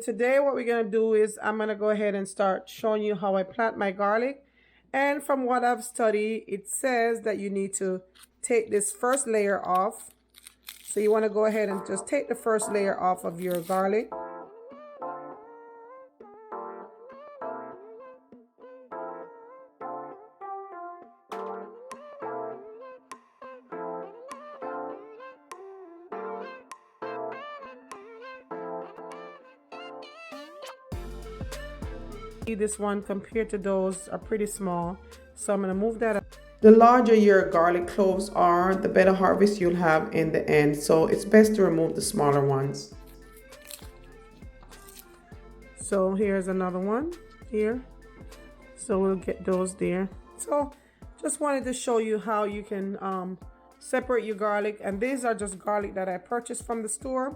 today what we're going to do is I'm going to go ahead and start showing you how I plant my garlic. And from what I've studied, it says that you need to take this first layer off. So you want to go ahead and just take the first layer off of your garlic. This one compared to those are pretty small, so I'm going to move that up. The larger your garlic cloves are, the better harvest you'll have in the end, so it's best to remove the smaller ones. So here's another one here, so we'll get those there. So just wanted to show you how you can separate your garlic, and these are just garlic that I purchased from the store,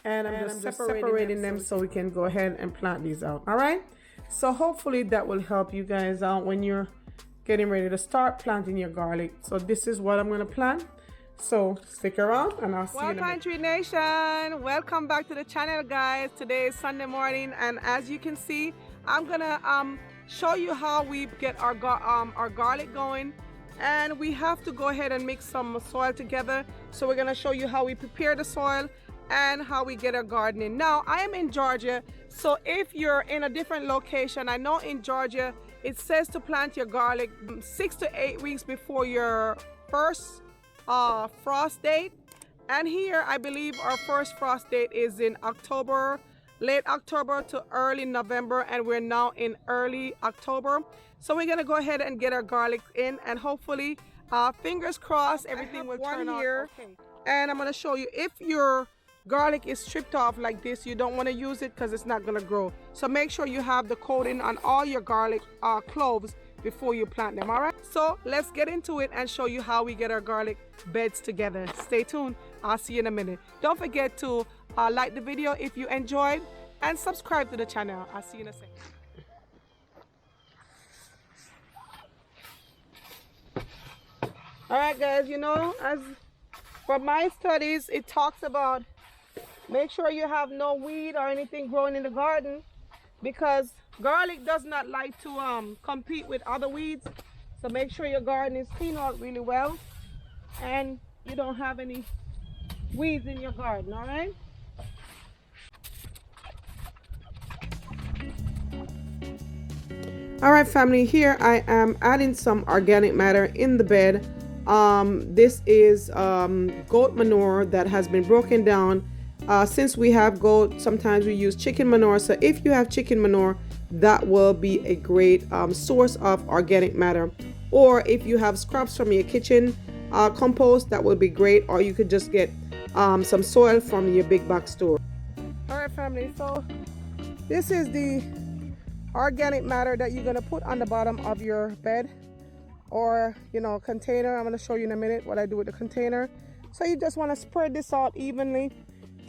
and I'm just separating them so we can go ahead and plant these out. All right, so hopefully that will help you guys out when you're getting ready to start planting your garlic. So this is what I'm going to plant. So stick around and I'll see you in a minute. Country Nation, welcome back to the channel, guys. Today is Sunday morning, and as you can see, I'm gonna show you how we get our garlic going. And we have to go ahead and mix some soil together. So we're gonna show you how we prepare the soil and how we get our gardening. Now I am in Georgia, so if you're in a different location, I know in Georgia it says to plant your garlic 6 to 8 weeks before your first frost date. And here I believe our first frost date is in October, late October to early November, and we're now in early October. So we're gonna go ahead and get our garlic in, and hopefully fingers crossed everything will turn out okay. And I'm gonna show you, if your garlic is stripped off like this, you don't want to use it because it's not going to grow. So make sure you have the coating on all your garlic cloves before you plant them. All right, so let's get into it and show you how we get our garlic beds together. Stay tuned, I'll see you in a minute. Don't forget to like the video if you enjoyed, and subscribe to the channel. I'll see you in a second. All right, guys, you know, as for my studies, it talks about make sure you have no weed or anything growing in the garden, because garlic does not like to compete with other weeds. So make sure your garden is cleaned out really well and you don't have any weeds in your garden. All right, family, here I am adding some organic matter in the bed. This is goat manure that has been broken down. Since we have goat, sometimes we use chicken manure. So if you have chicken manure, that will be a great source of organic matter. Or if you have scraps from your kitchen compost, that will be great. Or you could just get some soil from your big box store. All right, family, so this is the organic matter that you're going to put on the bottom of your bed, or container. I'm going to show you in a minute what I do with the container. So you just want to spread this out evenly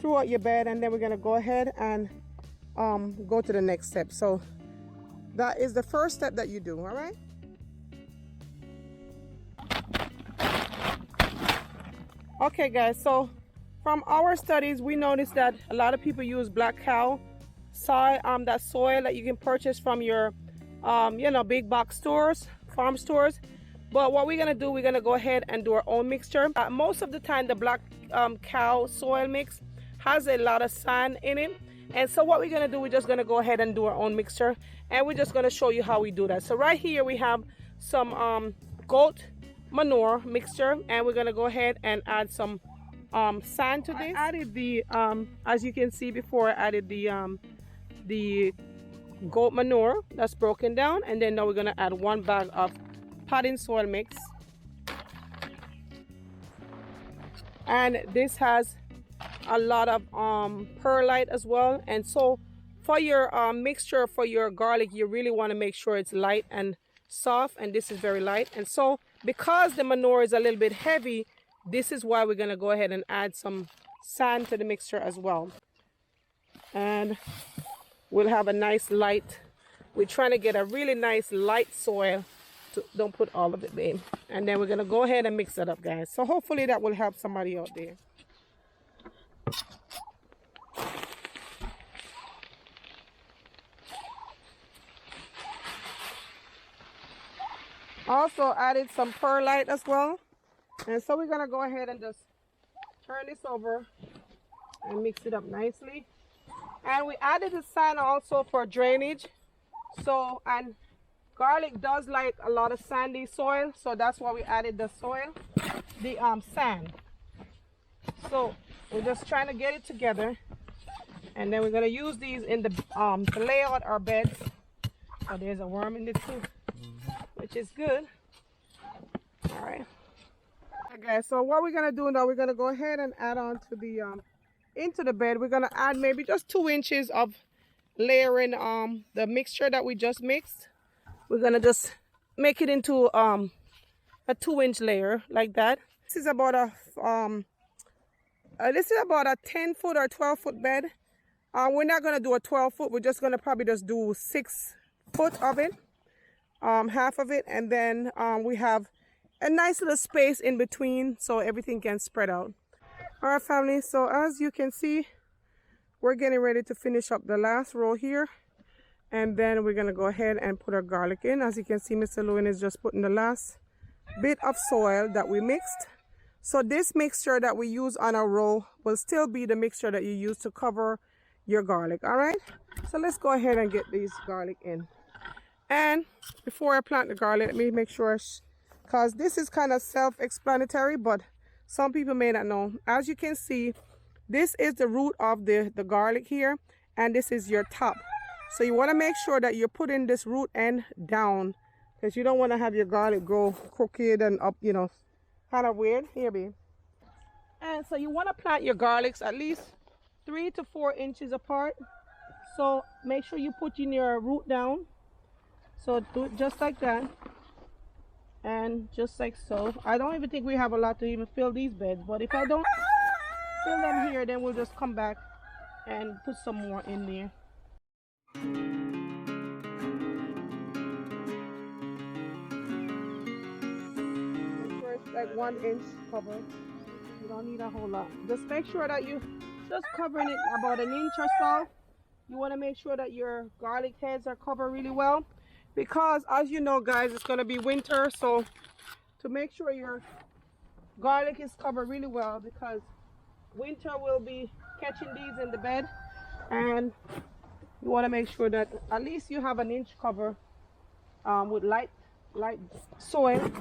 throughout your bed, and then we're going to go ahead and go to the next step. So that is the first step that you do. All right, okay guys, so from our studies we noticed that a lot of people use black cow soil, that soil that you can purchase from your big box stores, farm stores. But what we're gonna do, we're gonna go ahead and do our own mixture. Most of the time the black cow soil mix has a lot of sand in it, and so what we're gonna do, we're just gonna go ahead and do our own mixture, and we're just gonna show you how we do that. So right here we have some goat manure mixture, and we're gonna go ahead and add some sand to this. I added the as you can see before, I added the goat manure that's broken down, and then now we're gonna add 1 bag of potting soil mix, and this has a lot of perlite as well. And so for your mixture for your garlic, you really want to make sure it's light and soft, and this is very light. And so because the manure is a little bit heavy, this is why we're going to go ahead and add some sand to the mixture as well, and we'll have a nice light. We're trying to get a really nice light soil. Don't put all of it, babe. And then we're going to go ahead and mix it up, guys. So hopefully that will help somebody out there. Also added some perlite as well. And so we're gonna go ahead and just turn this over and mix it up nicely. And we added the sand also for drainage. So, and garlic does like a lot of sandy soil, so that's why we added the soil, the sand. So we're just trying to get it together, and then we're gonna use these in the to lay out our beds. Oh, there's a worm in it too, which is good. All right. Okay, guys. So what we're gonna do now, we're gonna go ahead and add on to the into the bed. We're gonna add maybe just 2 inches of layering the mixture that we just mixed. We're gonna just make it into a 2-inch layer like that. This is about a 10-foot or 12-foot bed. We're not gonna do a 12-foot. We're just gonna probably just do 6 foot of it, half of it, and then we have a nice little space in between so everything can spread out. All right, family. So as you can see, we're getting ready to finish up the last row here. And then we're going to go ahead and put our garlic in. As you can see, Mr. Lewin is just putting the last bit of soil that we mixed. So this mixture that we use on our roll will still be the mixture that you use to cover your garlic. All right. So let's go ahead and get these garlic in. And before I plant the garlic, let me make sure, because this is kind of self-explanatory, but some people may not know. As you can see, this is the root of the garlic here, and this is your top. So you want to make sure that you're putting this root end down, because you don't want to have your garlic grow crooked and up, you know, kind of weird. Here, babe. And so you want to plant your garlics at least 3 to 4 inches apart. So make sure you put in your root down. So do it just like that. And just like so. I don't even think we have a lot to even fill these beds, but if I don't fill them here, then we'll just come back and put some more in there. Like 1 inch cover. You don't need a whole lot. Just make sure that you just covering it about 1 inch or so. You want to make sure that your garlic heads are covered really well, because as you know, guys, it's going to be winter. So to make sure your garlic is covered really well, because winter will be catching these in the bed, and you want to make sure that at least you have 1 inch cover with light soil.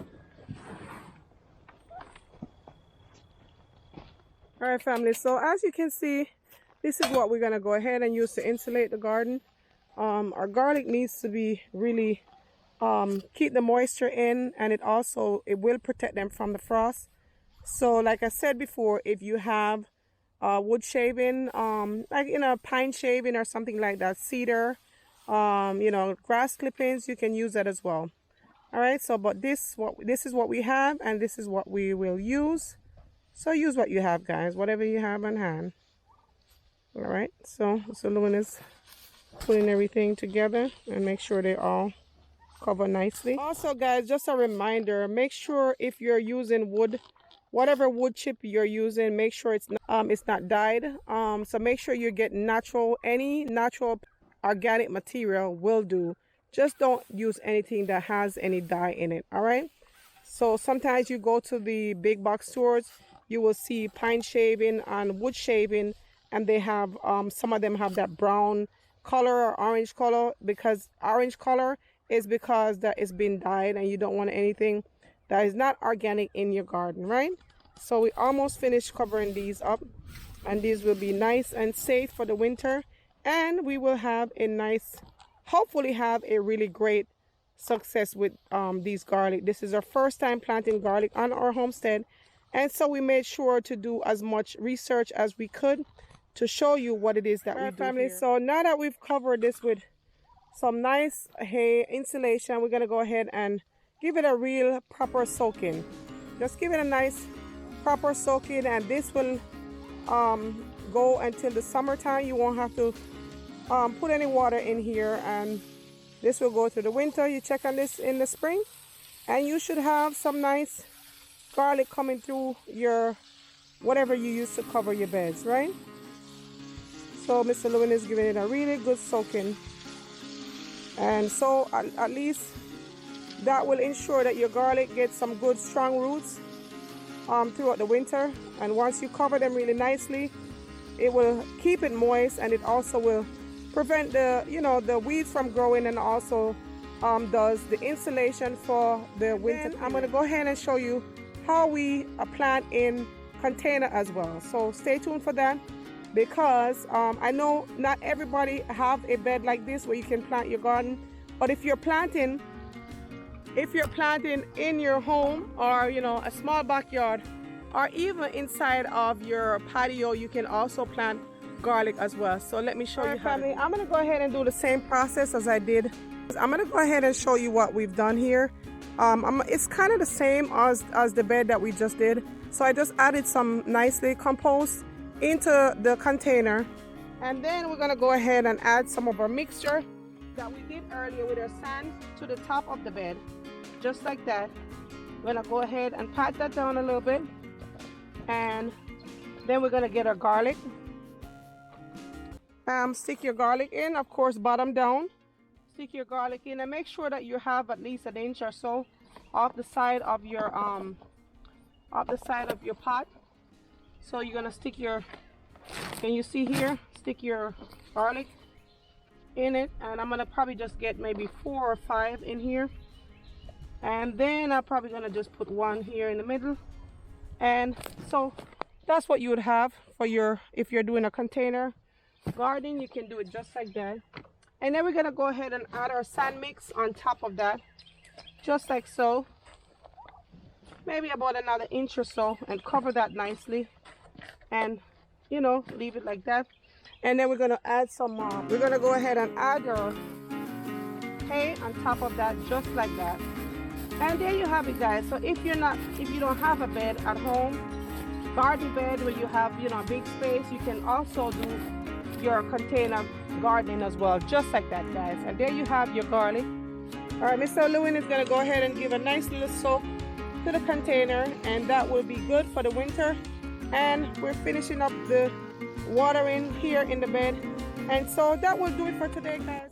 All right, family, so as you can see, this is what we're going to go ahead and use to insulate the garden. Our garlic needs to be really keep the moisture in, and it will protect them from the frost. So like I said before, if you have wood shaving, like pine shaving or something like that, cedar, grass clippings, you can use that as well. All right, so but this is what we have, and this is what we will use. So use what you have, guys, whatever you have on hand. All right, so Lewin is putting everything together and make sure they all cover nicely. Also, guys, just a reminder, make sure if you're using wood, whatever wood chip you're using, make sure it's not dyed. So make sure you get any natural organic material will do. Just don't use anything that has any dye in it. All right, so sometimes you go to the big box stores, you will see pine shaving and wood shaving, and they have some of them have that brown color or orange color, because orange color is because that is been dyed, and you don't want anything that is not organic in your garden, right? So we almost finished covering these up, and these will be nice and safe for the winter, and we will have hopefully have a really great success with these garlic. This is our first time planting garlic on our homestead, and so we made sure to do as much research as we could to show you what it is that we do, family. Here. So now that we've covered this with some nice hay insulation, we're going to go ahead and give it a real proper soaking. Just give it a nice proper soaking, and this will go until the summertime. You won't have to put any water in here, and this will go through the winter. You check on this in the spring, and you should have some nice garlic coming through your whatever you use to cover your beds, right? So Mr. Lewin is giving it a really good soaking, and so at least that will ensure that your garlic gets some good strong roots throughout the winter. And once you cover them really nicely, it will keep it moist, and it also will prevent the the weeds from growing, and also does the insulation for the winter. I'm going to go ahead and show you how we plant in container as well, so stay tuned for that, because I know not everybody have a bed like this where you can plant your garden. But if you're planting in your home, or a small backyard, or even inside of your patio, you can also plant garlic as well. So let me show you how. Family, I'm going to go ahead and do the same process as I did. I'm going to go ahead and show you what we've done here. It's kind of the same as the bed that we just did. So I just added some nicely compost into the container, and then we're going to go ahead and add some of our mixture that we did earlier with our sand to the top of the bed, just like that. We're going to go ahead and pat that down a little bit, and then we're going to get our garlic. Stick your garlic in, of course, bottom down. Stick your garlic in, and make sure that you have at least an inch or so off the side of your pot. So you're gonna stick your, can you see here, stick your garlic in it, and I'm gonna probably just get maybe 4 or 5 in here, and then I'm probably gonna just put 1 here in the middle. And so that's what you would have for your, if you're doing a container garden, you can do it just like that. And then we're gonna go ahead and add our sand mix on top of that, just like so, maybe about another inch or so, and cover that nicely, and leave it like that. And then we're gonna add some we're gonna go ahead and add our hay on top of that, just like that. And there you have it, guys. So if you don't have a bed at home, garden bed where you have a big space, you can also do your container gardening as well, just like that, guys. And there you have your garlic. All right, Mr. Lewin is going to go ahead and give a nice little soak to the container, and that will be good for the winter. And we're finishing up the watering here in the bed, and so that will do it for today, guys.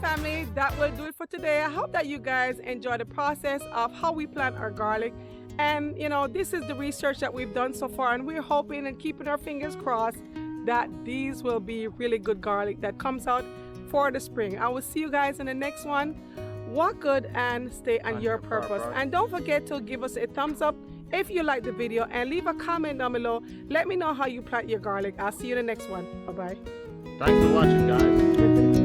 Family, that will do it for today. I hope that you guys enjoy the process of how we plant our garlic. And this is the research that we've done so far, and we're hoping and keeping our fingers crossed that these will be really good garlic that comes out for the spring. I will see you guys in the next one. Walk good and stay on your purpose. And don't forget to give us a thumbs up if you like the video, and leave a comment down below. Let me know how you plant your garlic. I'll see you in the next one. Bye-bye. Thanks for watching, guys.